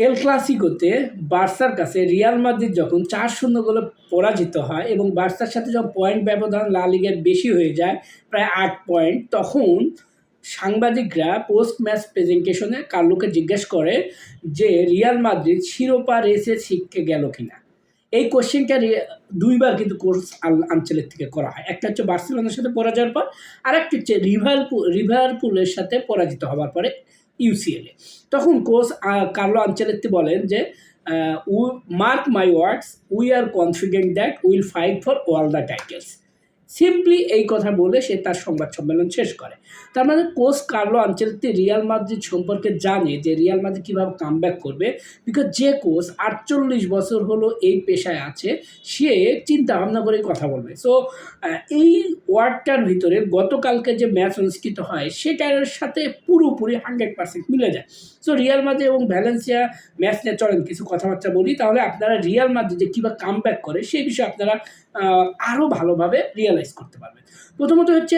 এল ক্লাসিকোতে বার্সার কাছে Real Madrid যখন 4-0 গোলে পরাজিত হয় এবং বার্সার সাথে যখন পয়েন্ট ব্যবধান লা লিগার বেশি হয়ে যায়, প্রায় 8 পয়েন্ট, তখন সাংবাদিকরা পোস্ট ম্যাচ প্রেজেন্টেশনে কার্লোকে জিজ্ঞেস করে যে রিয়াল মাদ্রিদ শিরোপা রেসে ছিটকে গেল কিনা। এই কোশ্চেনটা দুইবার কিন্তু কোচ আনচেলত্তি থেকে করা হয়। একটা হচ্ছে বার্সেলোনার সাথে পরাজয়ের পর, আর একটা হচ্ছে লিভারপুলের সাথে পরাজিত হওয়ার পরে ইউসিএলে। তখন কোচ কার্লো আনচেলত্তি বলেন যে mark my words, we are confident that will fight for all the titles. Simply এই কথা বলে সে তার সংবাদ সম্মেলন শেষ করে। তার মানে coach Carlo Ancelotti Real Madrid সম্পর্কে জানে যে রিয়াল মাদ্রিদ কীভাবে কামব্যাক করবে, বিকজ যে কোচ 48 বছর হলো এই পেশায় আছে, সে চিন্তা ভাবনা করে কথা বলবে। সো এই ওয়ার্ডটার ভিতরে গতকালকে যে ম্যাচ অনুষ্ঠিত হয় সেটার সাথে পুরোপুরি 100% মিলে যায়। সো রিয়াল মাদ্রিদ এবং ভ্যালেন্সিয়া ম্যাচ নিয়ে চলেন কিছু কথাবার্তা বলি, তাহলে আপনারা রিয়াল মাদ্রিদ যে কীভাবে কামব্যাক করে সেই বিষয়ে আপনারা আরও ভালোভাবে রিয়ালাইজ করতে পারবেন। প্রথমত হচ্ছে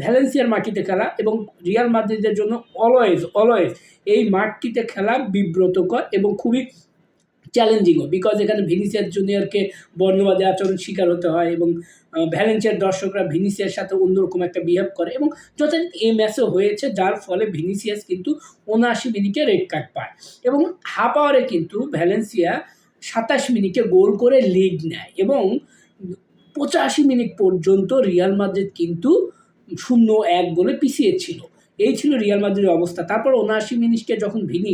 ভ্যালেন্সিয়ার মাটিতে খেলা এবং রিয়াল মাদ্রিদের জন্য অলওয়েজ এই মাঠটিতে খেলা বিব্রতকর এবং খুবই চ্যালেঞ্জিংও, বিকজ এখানে ভিনিসিয়াস জুনিয়রকে বর্ণবাদী আচরণ শিকার হতে হয় এবং ভ্যালেন্সিয়ার দর্শকরা ভিনিসিয়ার সাথে অন্যরকম একটা বিহেভ করে এবং যথারীতি এই ম্যাচও হয়েছে, যার ফলে ভিনিসিয়াস কিন্তু 79 মিনিটে রেড কার্ড পায় এবং হাফ আওয়ারে কিন্তু ভ্যালেন্সিয়া 27 মিনিটে গোল করে লিড নেয় এবং 85 মিনিট পর্যন্ত রিয়াল মাদ্রিদ কিন্তু 0-1 গোলে পিছিয়ে ছিল। এই ছিল রিয়াল মাদ্রিদের অবস্থা। তারপর 79 মিনিটে যখন ভিনি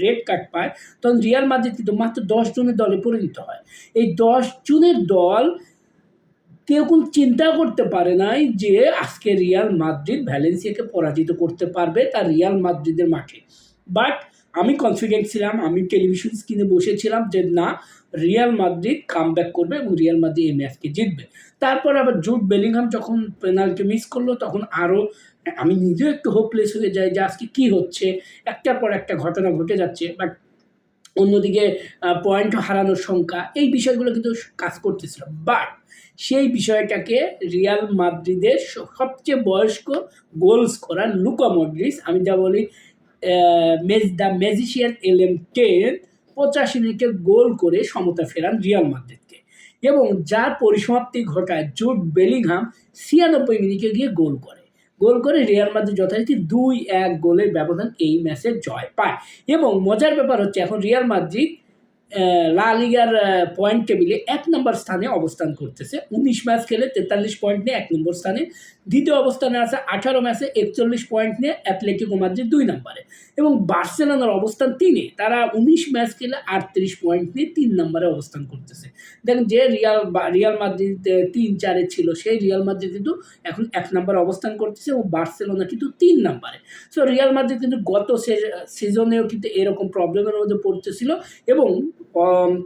রেড কার্ড পায়, তখন রিয়াল মাদ্রিদ কিন্তু মাত্র 10 জনের দলে পরিণত হয়। এই 10 জনের দল কেউ কোন চিন্তা করতে পারে নাই যে আজকে রিয়াল মাদ্রিদ ভ্যালেন্সিয়াকে পরাজিত করতে পারবে তার রিয়াল মাদ্রিদের মাঠে। বাট আমি কনফিডেন্ট ছিলাম, আমি টেলিভিশন স্ক্রিনে বসেছিলাম যে না, রিয়াল মাদ্রিদ কামব্যাক করবে এবং রিয়াল মাদ্রিদ এই ম্যাচকে জিতবে। তারপর আবার জুড বেলিংহাম যখন পেনাল্টি মিস করলো, তখন আরও আমি নিজেও একটু হোপলেস হয়ে যাই যে আজকে কী হচ্ছে, একটার পর একটা ঘটনা ঘটে যাচ্ছে। বাট অন্যদিকে পয়েন্ট হারানোর সংখ্যা, এই বিষয়গুলো কিন্তু কাজ করতেছিল। বাট সেই বিষয়টাকে রিয়াল মাদ্রিদের সবচেয়ে বয়স্ক গোল স্কোরার লুকা মডরিচ, আমি যা বলি দ্য ম্যাজিশিয়ান LM10, 85 মিনিটে গোল করে সমতা ফেরান রিয়াল মাদ্রিদকে এবং যার পরিসমাপ্তি ঘটায় জুড বেলিংহাম 96 মিনিটে গিয়ে গোল করে রিয়াল মাদ্রিদ যথারীতি 2-1 গোলের ব্যবধান এই ম্যাচে জয় পায়। এবং মজার ব্যাপার হচ্ছে এখন রিয়াল মাদ্রিদ লা লিগার পয়েন্ট টেবিলে 1 নম্বর স্থানে অবস্থান করতেছে। 19 ম্যাচ খেলে 43 পয়েন্ট নিয়ে 1 নম্বর স্থানে। দ্বিতীয় অবস্থানে আছে 18 ম্যাচে 41 পয়েন্ট নিয়ে অ্যাটলেটিকো মাদ্রিদ 2 নম্বরে এবং বার্সেলোনার অবস্থান 3-এ, তারা 19 ম্যাচ খেলে 38 পয়েন্ট নিয়ে 3 নম্বরে অবস্থান করতেছে। দেখেন, যে রিয়াল মাদ্রিদ 3-4-এ ছিল সেই রিয়াল মাদ্রিদ কিন্তু এখন 1 নম্বরে অবস্থান করতেছে এবং বার্সেলোনা কিন্তু 3 নম্বরে। সো রিয়াল মাদ্রিদ কিন্তু গত সিজনেও কিন্তু এরকম প্রবলেমের মধ্যে পড়তেছিল এবং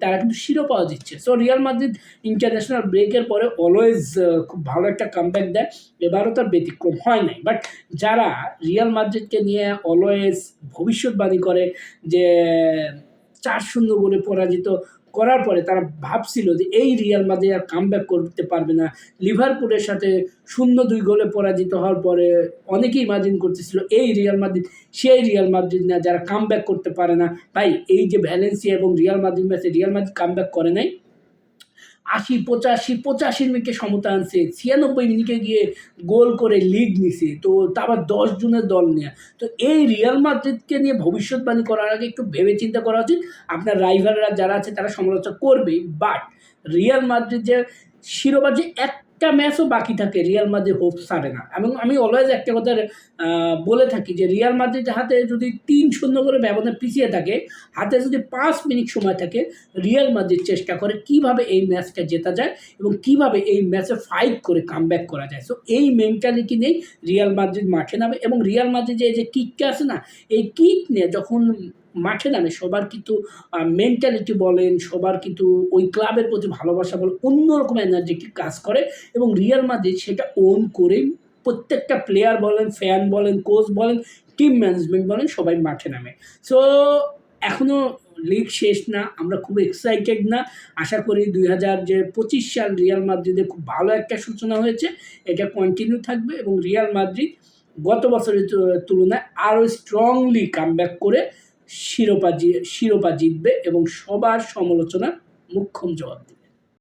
তারা কিন্তু শিরোপাও জিতছে। সো রিয়াল মাদ্রিদ ইন্টারন্যাশনাল ব্রেকের পরে অলওয়েজ খুব ভালো একটা কামব্যাক দেয়, এবারও তার ব্যতিক্রম হয় নাই। বাট যারা রিয়াল মাদ্রিদকে নিয়ে অলওয়েজ ভবিষ্যৎবাণী করে যে 4-0 গোলে পরাজিত করার পরে তারা ভাবছিল যে এই রিয়াল মাদ্রিদ আর কামব্যাক করতে পারবে না, লিভারপুলের সাথে 0-2 গোলে পরাজিত হওয়ার পরে অনেকেই ইমাজিন করতেছিল এই রিয়াল মাদ্রিদ সেই রিয়াল মাদ্রিদ না যারা কামব্যাক করতে পারে না। ভাই, এই যে ভ্যালেন্সিয়া এবং রিয়াল মাদ্রিদ ম্যাচে রিয়াল মাদ্রিদ কামব্যাক করে নাই, 85 মিনিটে সমতা আনছে, 96 মিনিটে গিয়ে গোল করে লিড নিছে, তো আবার 10 জনের দল নিয়ে। তো এই রিয়াল মাদ্রিদকে নিয়ে ভবিষ্যৎবাণী করার আগে একটু ভেবে চিন্তা করা উচিত। আপনার রাইভালরা যারা আছে তারা সমালোচনা করবেই, বাট রিয়াল মাদ্রিদ যে শিরোপা যে একটা ম্যাচও বাকি থাকে রিয়াল মাদ্রিদ হোপ ছাড়ে না। এবং আমি অলওয়েজ একটা কথা বলে থাকি যে রিয়াল মাদ্রিদ হাতে যদি 3-0 করে ব্যবধান পিছিয়ে থাকে, হাতে যদি 5 মিনিট সময় থাকে, রিয়াল মাদ্রিদ চেষ্টা করে কিভাবে এই ম্যাচটা জেতা যায় এবং কিভাবে এই ম্যাচে ফাইট করে কামব্যাক করা যায়। সো এই মেন্টালিটি নিয়েই রিয়াল মাদ্রিদ মাঠে নামে এবং রিয়াল মাদ্রিদ যে কিকটা আছে না, এই কিক নিয়ে যখন মাঠে নামে সবার কিন্তু মেন্টালিটি বলেন, সবার কিন্তু ওই ক্লাবের প্রতি ভালোবাসা বলেন, অন্যরকম এনার্জেটিক কাজ করে এবং রিয়াল মাদ্রিদ সেটা ওন করে প্রত্যেকটা প্লেয়ার বলেন, ফ্যান বলেন, কোচ বলেন, টিম ম্যানেজমেন্ট বলেন, সবাই মাঠে নামে। সো এখনও লিগ শেষ না, আমরা খুব এক্সাইটেড না। আশা করি 2025 সাল রিয়াল মাদ্রিদের খুব ভালো একটা সূচনা হয়েছে, এটা কন্টিনিউ থাকবে এবং রিয়াল মাদ্রিদ গত বছরের তুলনায় আরও স্ট্রংলি কামব্যাক করে শিরোপা জিতবে এবং সবার সমালোচনা মুখ্যম জবাব দেবে।